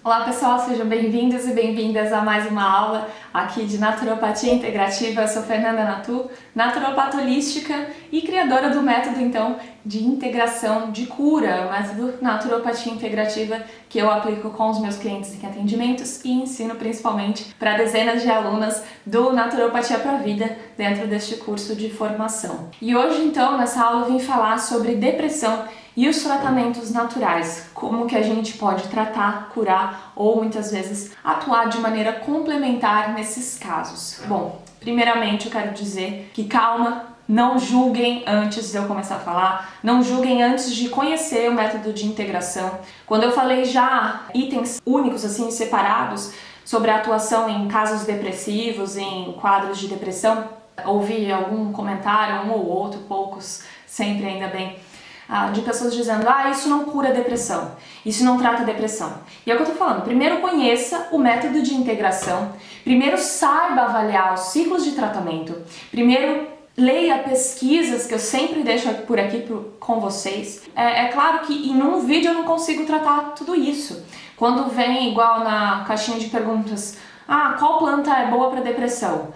Olá pessoal, sejam bem-vindos e bem-vindas a mais uma aula aqui de Naturopatia Integrativa. Eu sou Fernanda Natu, naturopata holística e criadora do método então de integração de cura, o método Naturopatia Integrativa que eu aplico com os meus clientes em atendimentos e ensino principalmente para dezenas de alunas do Naturopatia para a Vida dentro deste curso de formação. E hoje então nessa aula eu vim falar sobre depressão e os tratamentos naturais, como que a gente pode tratar, curar ou muitas vezes atuar de maneira complementar nesses casos. Bom, primeiramente eu quero dizer que calma, não julguem antes de eu começar a falar, não julguem antes de conhecer o método de integração. Quando eu falei já itens únicos, assim, separados, sobre a atuação em casos depressivos, em quadros de depressão, ouvi algum comentário, um ou outro, poucos, sempre ainda bem, de pessoas dizendo, isso não cura depressão, isso não trata depressão. E é o que eu tô falando, primeiro conheça o método de integração, primeiro saiba avaliar os ciclos de tratamento, primeiro leia pesquisas que eu sempre deixo por aqui com vocês. É claro que em um vídeo eu não consigo tratar tudo isso. Quando vem igual na caixinha de perguntas, qual planta é boa para depressão?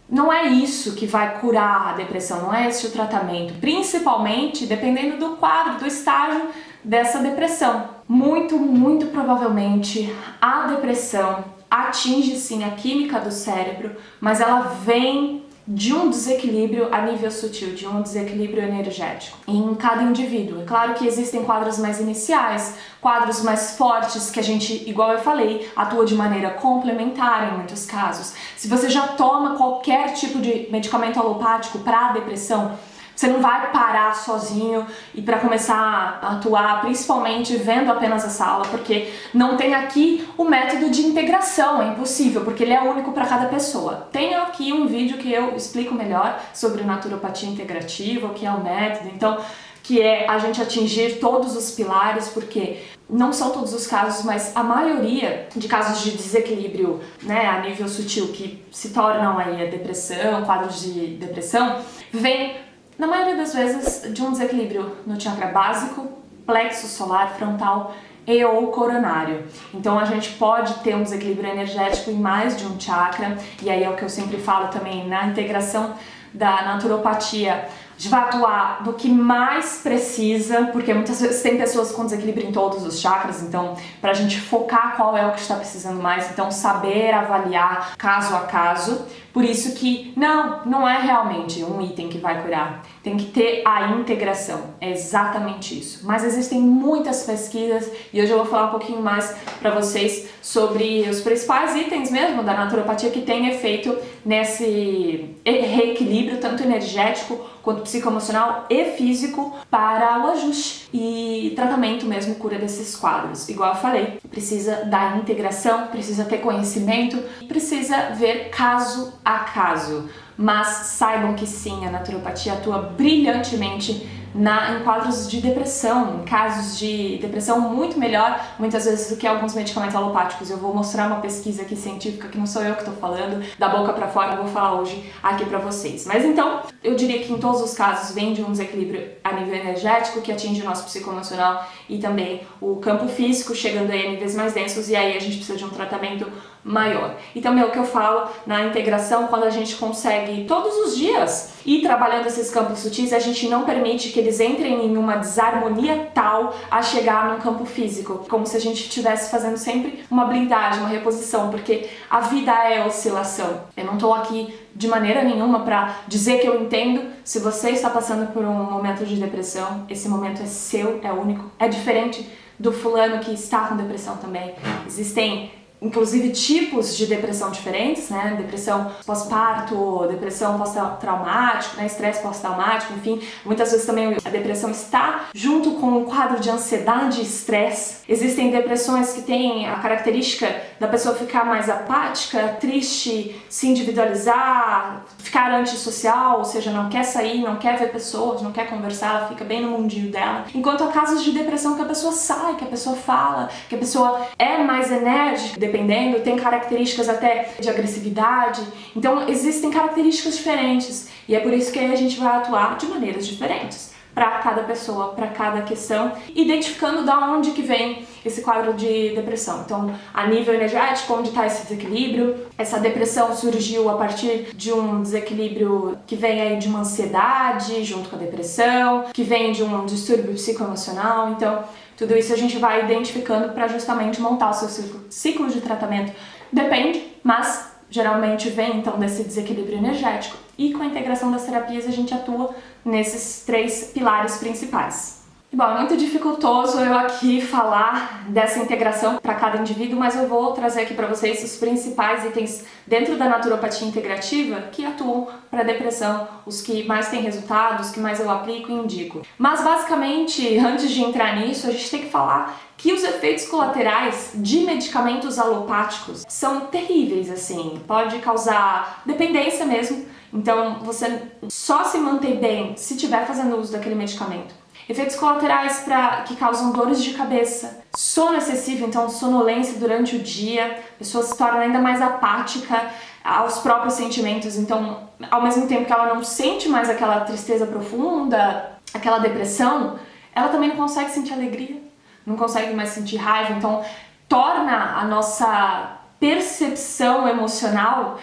Não é isso que vai curar a depressão, não é esse o tratamento, principalmente dependendo do quadro, do estágio dessa depressão. Muito provavelmente a depressão atinge sim a química do cérebro, mas ela vem de um desequilíbrio a nível sutil, de um desequilíbrio energético em cada indivíduo. É claro que existem quadros mais iniciais, quadros mais fortes que a gente, igual eu falei, atua de maneira complementar em muitos casos. Se você já toma qualquer tipo de medicamento alopático para a depressão, você não vai parar sozinho e para começar a atuar, principalmente vendo apenas essa aula, porque não tem aqui o método de integração, é impossível, porque ele é único para cada pessoa. Tem aqui um vídeo que eu explico melhor sobre naturopatia integrativa, o que é o método, então, que é a gente atingir todos os pilares, porque não são todos os casos, mas a maioria de casos de desequilíbrio, né, a nível sutil, que se tornam aí a depressão, quadros de depressão, vem na maioria das vezes de um desequilíbrio no chakra básico, plexo solar, frontal e ou coronário. Então a gente pode ter um desequilíbrio energético em mais de um chakra, e aí é o que eu sempre falo também na integração da naturopatia. A gente vai atuar no que mais precisa, porque muitas vezes tem pessoas com desequilíbrio em todos os chakras, então pra gente focar qual é o que está precisando mais, então saber avaliar caso a caso. Por isso que não é realmente um item que vai curar, tem que ter a integração, é exatamente isso. Mas existem muitas pesquisas e hoje eu vou falar um pouquinho mais para vocês sobre os principais itens mesmo da naturopatia que tem efeito nesse reequilíbrio tanto energético quanto psicoemocional e físico para o ajuste e tratamento mesmo, cura desses quadros. Igual eu falei, precisa da integração, precisa ter conhecimento, precisa ver caso a caso. Mas saibam que sim, a naturopatia atua brilhantemente em quadros de depressão, em casos de depressão muito melhor, muitas vezes, do que alguns medicamentos alopáticos. Eu vou mostrar uma pesquisa aqui científica, que não sou eu que estou falando, da boca para fora, eu vou falar hoje aqui para vocês. Mas então, eu diria que em todos os casos vem de um desequilíbrio a nível energético, que atinge o nosso psicoemocional e também o campo físico, chegando aí a níveis mais densos, e aí a gente precisa de um tratamento maior. E também é o que eu falo na integração, quando a gente consegue todos os dias ir trabalhando esses campos sutis, a gente não permite que eles entrem em uma desarmonia tal a chegar num campo físico, como se a gente estivesse fazendo sempre uma blindagem, uma reposição, porque a vida é oscilação. Eu não tô aqui de maneira nenhuma para dizer que eu entendo. Se você está passando por um momento de depressão, esse momento é seu, é único, é diferente do fulano que está com depressão também. Existem inclusive tipos de depressão diferentes, né? Depressão pós-parto, depressão pós-traumático, né? Estresse pós-traumático, enfim. Muitas vezes também a depressão está junto com um quadro de ansiedade e estresse. Existem depressões que têm a característica da pessoa ficar mais apática, triste, se individualizar, ficar antissocial, ou seja, não quer sair, não quer ver pessoas, não quer conversar, ela fica bem no mundinho dela. Enquanto há casos de depressão que a pessoa sai, que a pessoa fala, que a pessoa é mais enérgica, dependendo, tem características até de agressividade. Então existem características diferentes e é por isso que a gente vai atuar de maneiras diferentes. para cada pessoa, para cada questão, identificando da onde que vem esse quadro de depressão. Então, a nível energético, onde está esse desequilíbrio. Essa depressão surgiu a partir de um desequilíbrio que vem aí de uma ansiedade junto com a depressão, que vem de um distúrbio psicoemocional. Então, tudo isso a gente vai identificando para justamente montar o seu ciclo de tratamento. Depende, mas geralmente vem então desse desequilíbrio energético. E com a integração das terapias a gente atua nesses 3 pilares principais. Bom, é muito dificultoso eu aqui falar dessa integração para cada indivíduo, mas eu vou trazer aqui para vocês os principais itens dentro da naturopatia integrativa que atuam para depressão, os que mais têm resultados, os que mais eu aplico e indico. Mas basicamente, antes de entrar nisso, a gente tem que falar que os efeitos colaterais de medicamentos alopáticos são terríveis, assim, pode causar dependência mesmo. Então, você só se mantém bem se estiver fazendo uso daquele medicamento. Efeitos colaterais que causam dores de cabeça, sono excessivo, então sonolência durante o dia, a pessoa se torna ainda mais apática aos próprios sentimentos, então ao mesmo tempo que ela não sente mais aquela tristeza profunda, aquela depressão, ela também não consegue sentir alegria, não consegue mais sentir raiva, então torna a nossa percepção emocional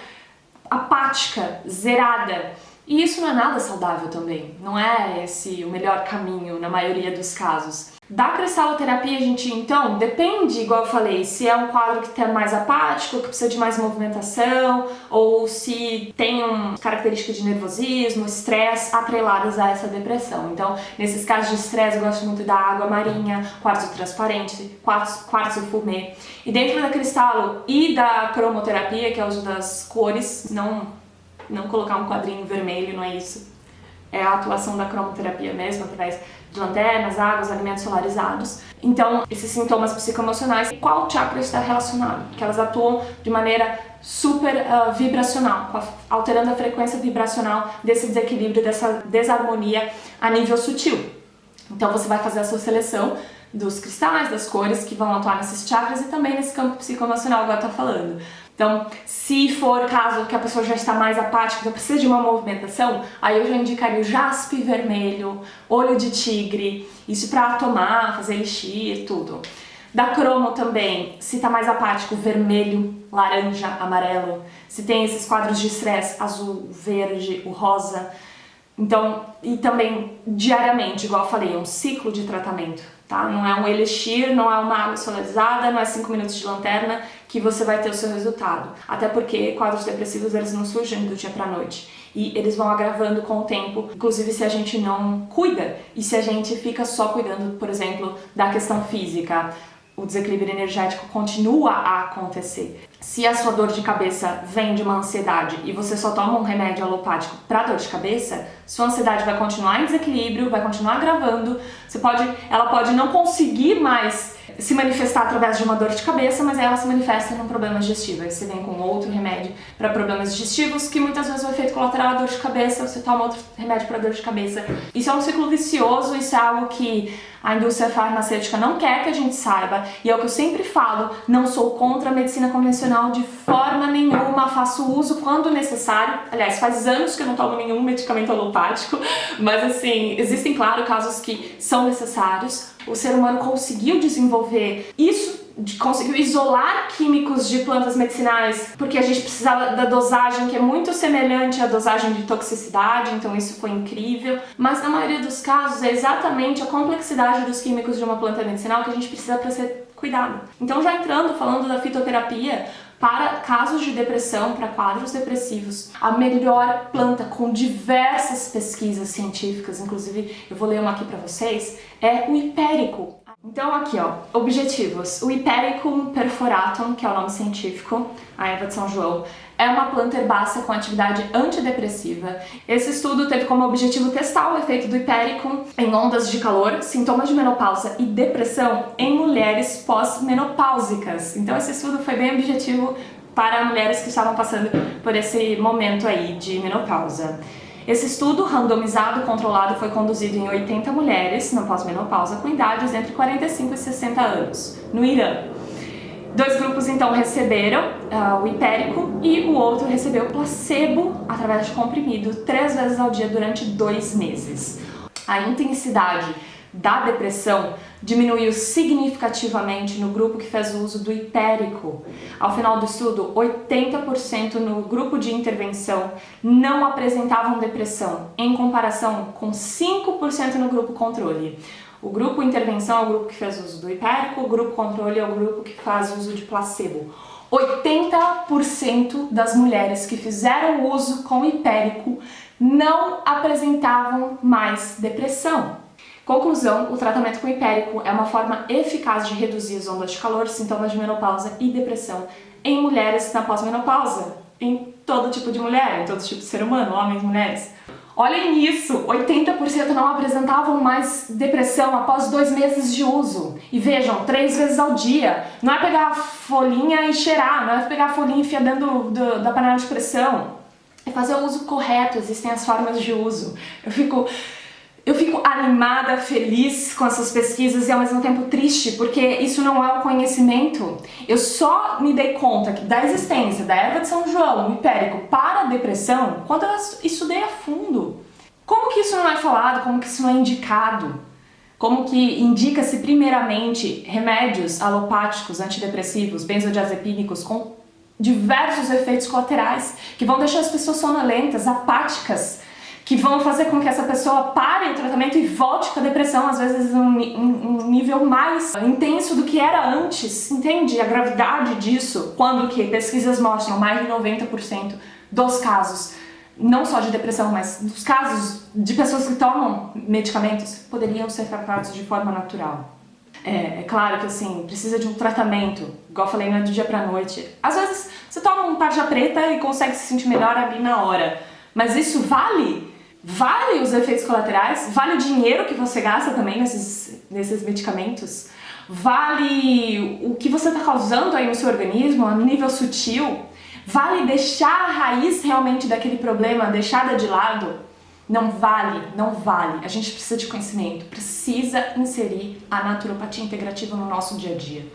apática, zerada. E isso não é nada saudável também, não é esse o melhor caminho na maioria dos casos. Da cristaloterapia, a gente então, depende, igual eu falei, se é um quadro que está mais apático, que precisa de mais movimentação, ou se tem uma característica de nervosismo, estresse atreladas a essa depressão. Então, nesses casos de estresse, eu gosto muito da água marinha, quartzo transparente, quartzo fumê. E dentro da cristalo e da cromoterapia, que é o uso das cores, não colocar um quadrinho vermelho, não é isso. É a atuação da cromoterapia mesmo, através de lanternas, águas, alimentos solarizados. Então, esses sintomas psicoemocionais, qual chakra está relacionado? Porque elas atuam de maneira super vibracional, alterando a frequência vibracional desse desequilíbrio, dessa desarmonia a nível sutil. Então, você vai fazer a sua seleção dos cristais, das cores que vão atuar nesses chakras e também nesse campo psicoemocional, igual eu tô falando. Então, se for caso que a pessoa já está mais apática, então precisa de uma movimentação, aí eu já indicaria o jaspe vermelho, olho de tigre, isso para tomar, fazer elixir, tudo. Da cromo também, se está mais apático, vermelho, laranja, amarelo. Se tem esses quadros de estresse, azul, verde, o rosa. Então, e também diariamente, igual eu falei, é um ciclo de tratamento, tá? Não é um elixir, não é uma água solarizada, não é 5 minutos de lanterna que você vai ter o seu resultado. Até porque quadros depressivos, eles não surgem do dia pra noite. E eles vão agravando com o tempo, inclusive se a gente não cuida e se a gente fica só cuidando, por exemplo, da questão física. O desequilíbrio energético continua a acontecer. Se a sua dor de cabeça vem de uma ansiedade e você só toma um remédio alopático para dor de cabeça, sua ansiedade vai continuar em desequilíbrio, vai continuar agravando. Ela pode não conseguir mais se manifestar através de uma dor de cabeça, mas ela se manifesta num problema digestivo. Aí você vem com outro remédio para problemas digestivos, que muitas vezes o efeito colateral é dor de cabeça, você toma outro remédio para dor de cabeça. Isso é um ciclo vicioso, isso é algo que a indústria farmacêutica não quer que a gente saiba, e é o que eu sempre falo, não sou contra a medicina convencional de forma nenhuma, faço uso quando necessário. Aliás, faz anos que eu não tomo nenhum medicamento alopático, mas assim, existem, claro, casos que são necessários. O ser humano conseguiu desenvolver isso, conseguiu isolar químicos de plantas medicinais, porque a gente precisava da dosagem que é muito semelhante à dosagem de toxicidade, então isso foi incrível. Mas na maioria dos casos é exatamente a complexidade dos químicos de uma planta medicinal que a gente precisa para ser cuidado. Então, já entrando, falando da fitoterapia, para casos de depressão, para quadros depressivos, a melhor planta com diversas pesquisas científicas, inclusive eu vou ler uma aqui para vocês, é o hipérico. Então aqui ó, objetivos. O Hipericum perforatum, que é o nome científico, a erva de São João, é uma planta herbácea com atividade antidepressiva. Esse estudo teve como objetivo testar o efeito do Hipericum em ondas de calor, sintomas de menopausa e depressão em mulheres pós-menopáusicas. Então esse estudo foi bem objetivo para mulheres que estavam passando por esse momento aí de menopausa. Esse estudo randomizado controlado foi conduzido em 80 mulheres na pós-menopausa com idades entre 45 e 60 anos, no Irã. 2 grupos então receberam o hipérico e o outro recebeu placebo através de comprimido 3 vezes ao dia durante 2 meses. a intensidade da depressão diminuiu significativamente no grupo que fez o uso do hipérico. Ao final do estudo, 80% no grupo de intervenção não apresentavam depressão, em comparação com 5% no grupo controle. O grupo intervenção é o grupo que fez uso do hipérico, o grupo controle é o grupo que faz uso de placebo. 80% das mulheres que fizeram uso com hipérico não apresentavam mais depressão. Conclusão, o tratamento com hipérico é uma forma eficaz de reduzir as ondas de calor, sintomas de menopausa e depressão em mulheres na pós-menopausa, em todo tipo de mulher, em todo tipo de ser humano, homens e mulheres. Olhem isso, 80% não apresentavam mais depressão após 2 meses de uso. E vejam, 3 vezes ao dia. Não é pegar a folhinha e cheirar, não é pegar a folhinha e enfiar dentro da panela de pressão. É fazer o uso correto, existem as formas de uso. Eu fico animada, feliz com essas pesquisas e ao mesmo tempo triste, porque isso não é o conhecimento. Eu só me dei conta da existência da erva de São João, o hipérico, para a depressão, quando eu estudei a fundo. Como que isso não é falado? Como que isso não é indicado? Como que indica-se primeiramente remédios alopáticos, antidepressivos, benzodiazepínicos com diversos efeitos colaterais que vão deixar as pessoas sonolentas, apáticas, que vão fazer com que essa pessoa pare o tratamento e volte com a depressão, às vezes um nível mais intenso do que era antes, entende? A gravidade disso, quando que pesquisas mostram mais de 90% dos casos, não só de depressão, mas dos casos de pessoas que tomam medicamentos, poderiam ser tratados de forma natural. É claro que assim, precisa de um tratamento, igual eu falei, não é do dia pra noite. Às vezes você toma um tarja preta e consegue se sentir melhor ali na hora, mas isso vale? Vale os efeitos colaterais? Vale o dinheiro que você gasta também nesses medicamentos? Vale o que você está causando aí no seu organismo a nível sutil? Vale deixar a raiz realmente daquele problema deixada de lado? Não vale, não vale. A gente precisa de conhecimento, precisa inserir a naturopatia integrativa no nosso dia a dia.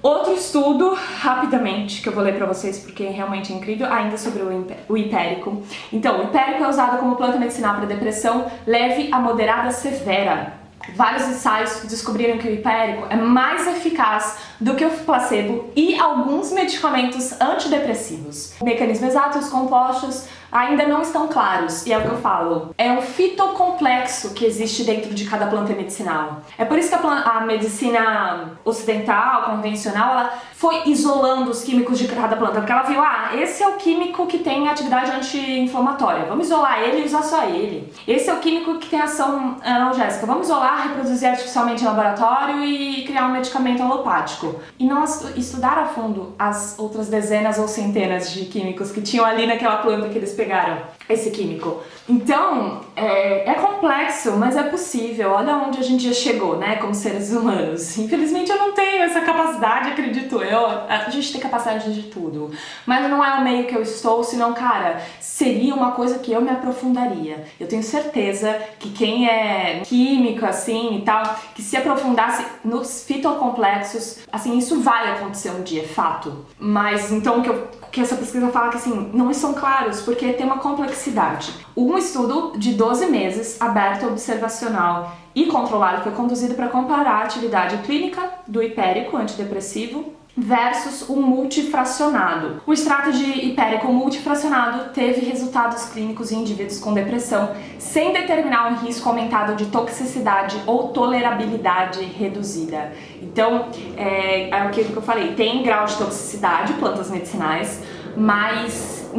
Outro estudo, rapidamente, que eu vou ler para vocês porque realmente é incrível, ainda sobre o hipérico. Então, o hipérico é usado como planta medicinal para depressão leve a moderada severa. Vários ensaios descobriram que o hipérico é mais eficaz do que o placebo e alguns medicamentos antidepressivos. O mecanismo exato e os compostos ainda não estão claros, e é o que eu falo. É um fitocomplexo que existe dentro de cada planta medicinal. É por isso que a medicina ocidental, convencional, ela foi isolando os químicos de cada planta, porque ela viu, esse é o químico que tem atividade anti-inflamatória, vamos isolar ele e usar só ele. Esse é o químico que tem ação analgésica, vamos isolar, reproduzir artificialmente em laboratório e criar um medicamento alopático. E não estudar a fundo as outras dezenas ou centenas de químicos que tinham ali naquela planta que eles pegaram esse químico. Então, é complexo, mas é possível. Olha onde a gente já chegou, né, como seres humanos. Infelizmente eu não tenho essa capacidade, acredito eu. A gente tem capacidade de tudo. Mas não é o meio que eu estou, senão, cara, seria uma coisa que eu me aprofundaria. Eu tenho certeza que quem é químico, assim, e tal, que se aprofundasse nos fitocomplexos, assim, isso vai acontecer um dia, é fato. Mas, então, que essa pesquisa fala que, assim, não são claros, porque tem uma complexidade. Um estudo de 12 meses, aberto, observacional e controlado, foi conduzido para comparar a atividade clínica do hipérico antidepressivo versus o multifracionado. O extrato de hipérico multifracionado teve resultados clínicos em indivíduos com depressão, sem determinar um risco aumentado de toxicidade ou tolerabilidade reduzida. Então, é aquilo que eu falei, tem grau de toxicidade, plantas medicinais, mas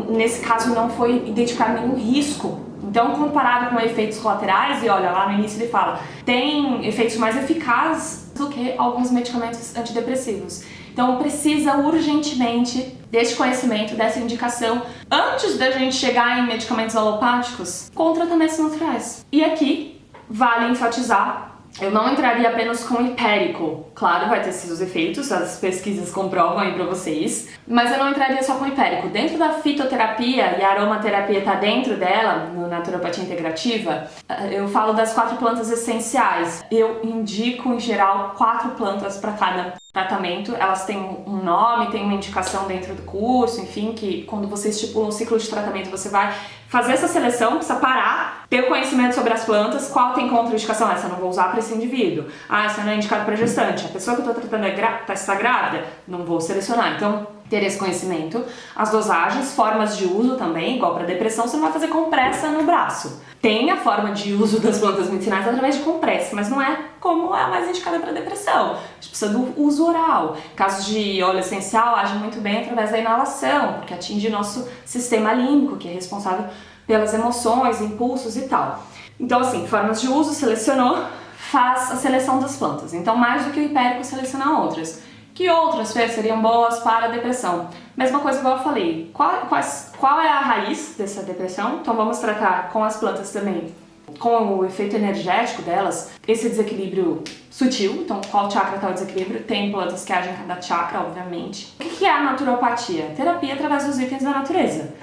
nesse caso não foi identificado nenhum risco. Então, comparado com efeitos colaterais, e olha, lá no início ele fala, tem efeitos mais eficazes do que alguns medicamentos antidepressivos. Então, precisa urgentemente desse conhecimento, dessa indicação, antes da gente chegar em medicamentos alopáticos, com tratamentos naturais. E aqui, vale enfatizar, eu não entraria apenas com hipérico. Claro, vai ter seus efeitos, as pesquisas comprovam aí pra vocês, mas eu não entraria só com hipérico. Dentro da fitoterapia, e a aromaterapia tá dentro dela, na naturopatia integrativa, eu falo das 4 plantas essenciais. Eu indico, em geral, 4 plantas para cada tratamento. Elas têm um nome, tem uma indicação dentro do curso, enfim, que quando você estipula um ciclo de tratamento, você vai fazer essa seleção, precisa parar ter o conhecimento sobre as plantas, qual tem contraindicação, essa eu não vou usar para esse indivíduo, essa não é indicada para gestante, a pessoa que eu estou tratando está grávida, não vou selecionar. Então, ter esse conhecimento, as dosagens, formas de uso também, igual para depressão, você não vai fazer compressa no braço. Tem a forma de uso das plantas medicinais através de compressa, mas não é como é a mais indicada para depressão. A gente precisa do uso oral. Casos de óleo essencial agem muito bem através da inalação, porque atinge nosso sistema límbico, que é responsável pelas emoções, impulsos e tal. Então, assim, formas de uso, selecionou, faz a seleção das plantas. Então, mais do que o hipérico, selecionar outras. Que outras, Fê, seriam boas para a depressão? Mesma coisa que eu falei, qual é a raiz dessa depressão? Então vamos tratar com as plantas também, com o efeito energético delas, esse desequilíbrio sutil, então qual chakra está o desequilíbrio? Tem plantas que agem em cada chakra, obviamente. O que é a naturopatia? Terapia através dos itens da natureza.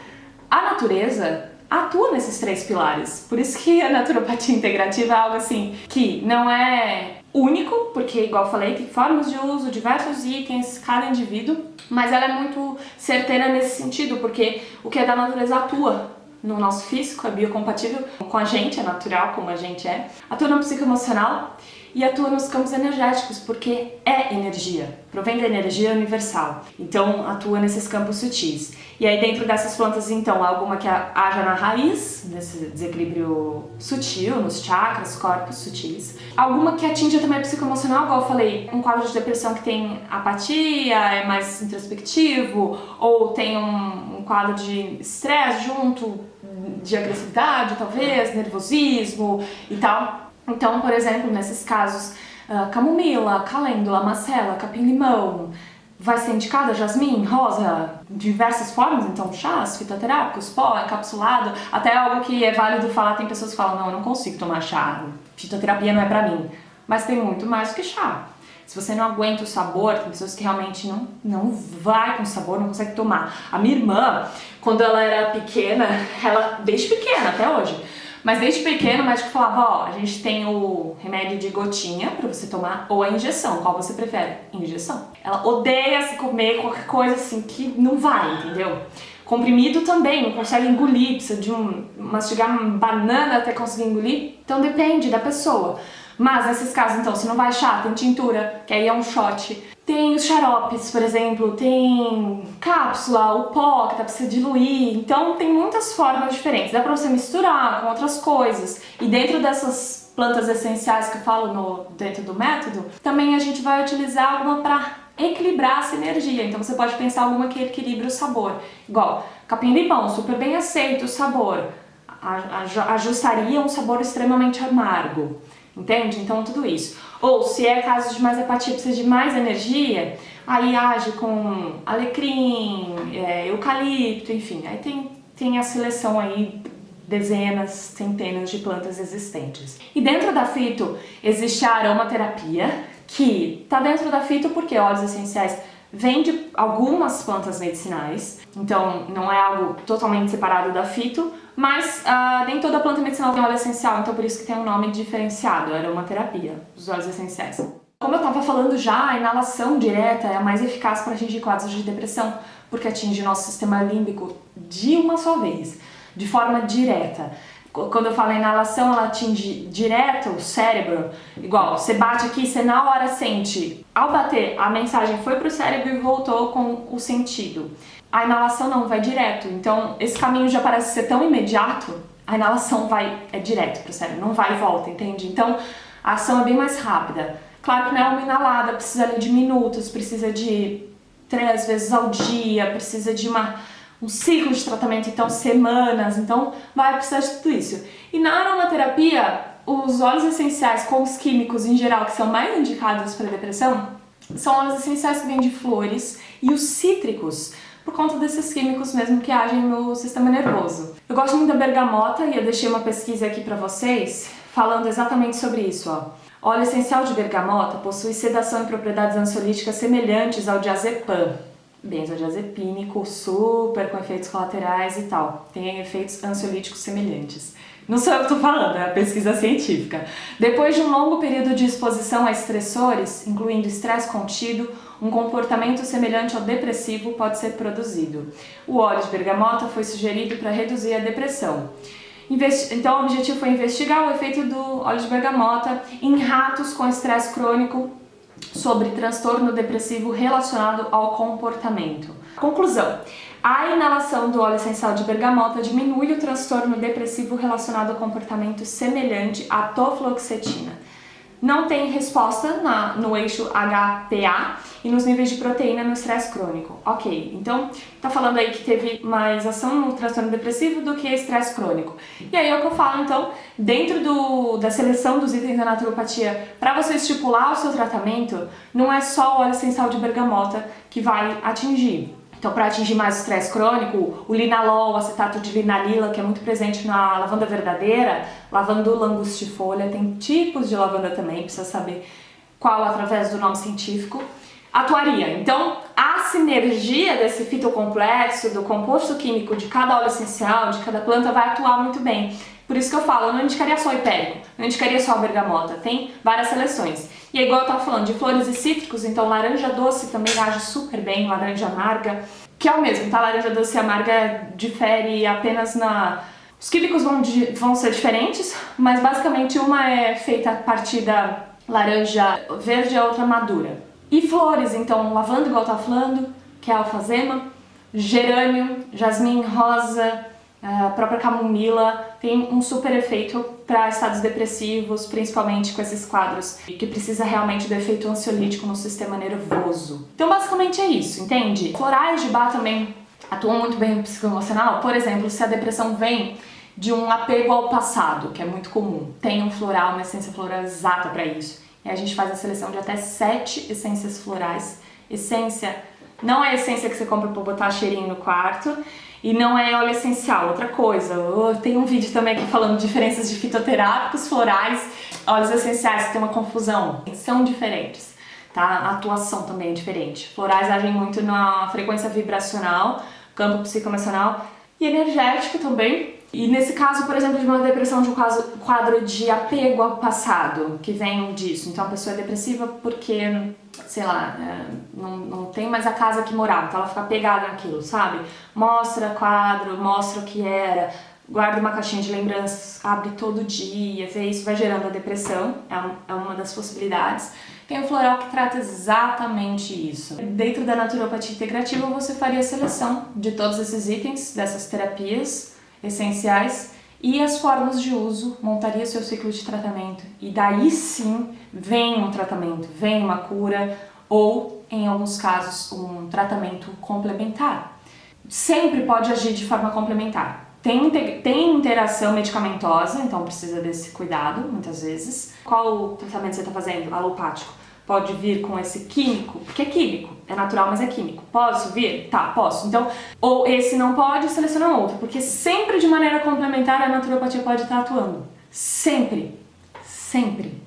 A natureza atua nesses 3 pilares, por isso que a naturopatia integrativa é algo assim, que não é único, porque igual eu falei, tem formas de uso, diversos itens, cada indivíduo, mas ela é muito certeira nesse sentido, porque o que é da natureza atua no nosso físico, é biocompatível com a gente, é natural como a gente é, atua no psicoemocional e atua nos campos energéticos, porque é energia, provém da energia universal, então atua nesses campos sutis. E aí dentro dessas plantas, então, alguma que haja na raiz, nesse desequilíbrio sutil, nos chakras, corpos sutis. Alguma que atinja também o psicoemocional, igual eu falei, um quadro de depressão que tem apatia, é mais introspectivo, ou tem um quadro de estresse junto, de agressividade, talvez, nervosismo e tal. Então, por exemplo, nesses casos, camomila, calêndula, macela, capim-limão, vai ser indicada jasmim, rosa, diversas formas, então chás, fitoterápicos, pó, encapsulado, até algo que é válido falar, tem pessoas que falam, não, eu não consigo tomar chá, fitoterapia não é pra mim, mas tem muito mais do que chá. Se você não aguenta o sabor, tem pessoas que realmente não vai com sabor, não consegue tomar. A minha irmã, quando ela era pequena, ela desde pequena até hoje, mas desde pequeno o médico falava, ó, a gente tem o remédio de gotinha pra você tomar ou a injeção, qual você prefere? Injeção. Ela odeia se comer qualquer coisa assim que não vai, entendeu? Comprimido também, não consegue engolir, precisa de mastigar uma banana até conseguir engolir. Então depende da pessoa. Mas nesses casos, então, se não vai chá, tem tintura, que aí é um shot. Tem os xaropes, por exemplo, tem cápsula, o pó, que dá pra você diluir. Então tem muitas formas diferentes. Dá pra você misturar com outras coisas. E dentro dessas plantas essenciais que eu falo dentro do método, também a gente vai utilizar alguma pra equilibrar essa energia. Então você pode pensar alguma que equilibre o sabor. Igual capim-limão, super bem aceito o sabor. Ajustaria um sabor extremamente amargo. Entende? Então tudo isso. Ou se é caso de mais hepatia, precisa de mais energia, aí age com alecrim, eucalipto, enfim. Aí tem a seleção aí, dezenas, centenas de plantas existentes. E dentro da fito existe a aromaterapia, que está dentro da fito porque óleos essenciais vêm de algumas plantas medicinais, então não é algo totalmente separado da fito, mas nem toda planta medicinal tem óleo essencial, então por isso que tem um nome diferenciado, aromaterapia, os óleos essenciais. Como eu estava falando já, a inalação direta é a mais eficaz para atingir quadros de depressão, porque atinge o nosso sistema límbico de uma só vez, de forma direta. Quando eu falo inalação, ela atinge direto o cérebro, igual, você bate aqui, você na hora sente. Ao bater, a mensagem foi pro cérebro e voltou com o sentido. A inalação não, vai direto. Então, esse caminho já parece ser tão imediato, a inalação é direto pro cérebro, não vai e volta, entende? Então, a ação é bem mais rápida. Claro que não é uma inalada, precisa ali de minutos, precisa de 3 vezes ao dia, precisa de um ciclo de tratamento, então semanas, então vai precisar de tudo isso. E na aromaterapia, os óleos essenciais com os químicos em geral que são mais indicados para depressão, são óleos essenciais que vêm de flores e os cítricos, por conta desses químicos mesmo que agem no sistema nervoso. Eu gosto muito da bergamota e eu deixei uma pesquisa aqui para vocês falando exatamente sobre isso, ó. Óleo essencial de bergamota possui sedação e propriedades ansiolíticas semelhantes ao diazepam, benzodiazepínico, super com efeitos colaterais e tal. Tem efeitos ansiolíticos semelhantes. Não sou eu que estou falando, é a pesquisa científica. Depois de um longo período de exposição a estressores, incluindo estresse contido, um comportamento semelhante ao depressivo pode ser produzido. O óleo de bergamota foi sugerido para reduzir a depressão. Então o objetivo foi investigar o efeito do óleo de bergamota em ratos com estresse crônico sobre transtorno depressivo relacionado ao comportamento. Conclusão: a inalação do óleo essencial de bergamota diminui o transtorno depressivo relacionado ao comportamento semelhante à tofloxetina. Não tem resposta no eixo HPA e nos níveis de proteína no estresse crônico. Ok, então tá falando aí que teve mais ação no transtorno depressivo do que estresse crônico. E aí é o que eu falo, então, dentro da seleção dos itens da naturopatia, para você estipular o seu tratamento, não é só o óleo essencial de bergamota que vai atingir. Então, para atingir mais o estresse crônico, o linalol, o acetato de linalila, que é muito presente na lavanda verdadeira, lavandula angustifolia, tem tipos de lavanda também, precisa saber qual através do nome científico, atuaria. Então, a sinergia desse fitocomplexo, do composto químico de cada óleo essencial, de cada planta, vai atuar muito bem. Por isso que eu falo, eu não indicaria só o hipérico, não indicaria só a bergamota, tem várias seleções. E é igual eu tava falando, de flores e cítricos, então laranja doce também age super bem, laranja amarga, que é o mesmo, tá? Laranja doce e amarga difere apenas na... Os químicos vão ser diferentes, mas basicamente uma é feita a partir da laranja verde e a outra madura. E flores, então lavanda, igual eu tava falando, que é a alfazema, gerânio, jasmim rosa, a própria camomila, tem um super efeito para estados depressivos, principalmente com esses quadros que precisa realmente do efeito ansiolítico no sistema nervoso. Então basicamente é isso, entende? Florais de Bach também atuam muito bem no psicoemocional. Por exemplo, se a depressão vem de um apego ao passado, que é muito comum, tem um floral, uma essência floral exata para isso. E a gente faz a seleção de até 7 essências florais. Essência não é a essência que você compra para botar cheirinho no quarto, e não é óleo essencial, outra coisa. Tem um vídeo também aqui falando de diferenças de fitoterápicos, florais, óleos essenciais, que tem uma confusão. São diferentes, tá? A atuação também é diferente. Florais agem muito na frequência vibracional, campo psicoemocional e energético também. E nesse caso, por exemplo, de uma depressão de um quadro de apego ao passado, que vem disso. Então a pessoa é depressiva porque, sei lá, não tem mais a casa que morava, então ela fica pegada naquilo, sabe? Mostra quadro, mostra o que era, guarda uma caixinha de lembranças, abre todo dia, vê isso, vai gerando a depressão, é uma das possibilidades. Tem o floral que trata exatamente isso. Dentro da naturopatia integrativa, você faria a seleção de todos esses itens, dessas terapias essenciais e as formas de uso, montaria seu ciclo de tratamento e daí sim vem um tratamento, vem uma cura ou, em alguns casos, um tratamento complementar. Sempre pode agir de forma complementar. Tem interação medicamentosa, então precisa desse cuidado muitas vezes. Qual tratamento você está fazendo? Alopático. Pode vir com esse químico, porque é químico, é natural, mas é químico. Posso vir? Tá, posso. Então, ou esse não pode, seleciona outro, porque sempre de maneira complementar a naturopatia pode estar atuando. Sempre. Sempre.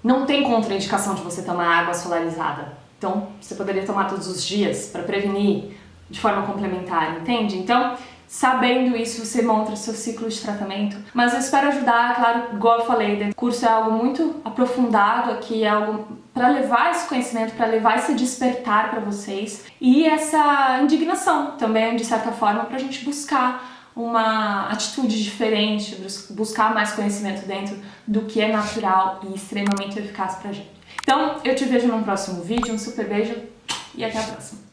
Não tem contraindicação de você tomar água solarizada. Então, você poderia tomar todos os dias para prevenir de forma complementar, entende? Então, sabendo isso, você monta o seu ciclo de tratamento. Mas eu espero ajudar, claro, igual eu falei, o curso é algo muito aprofundado aqui, é algo para levar esse conhecimento, para levar esse despertar para vocês e essa indignação também, de certa forma, para a gente buscar uma atitude diferente, buscar mais conhecimento dentro do que é natural e extremamente eficaz pra gente. Então, eu te vejo num próximo vídeo, um super beijo e até a próxima!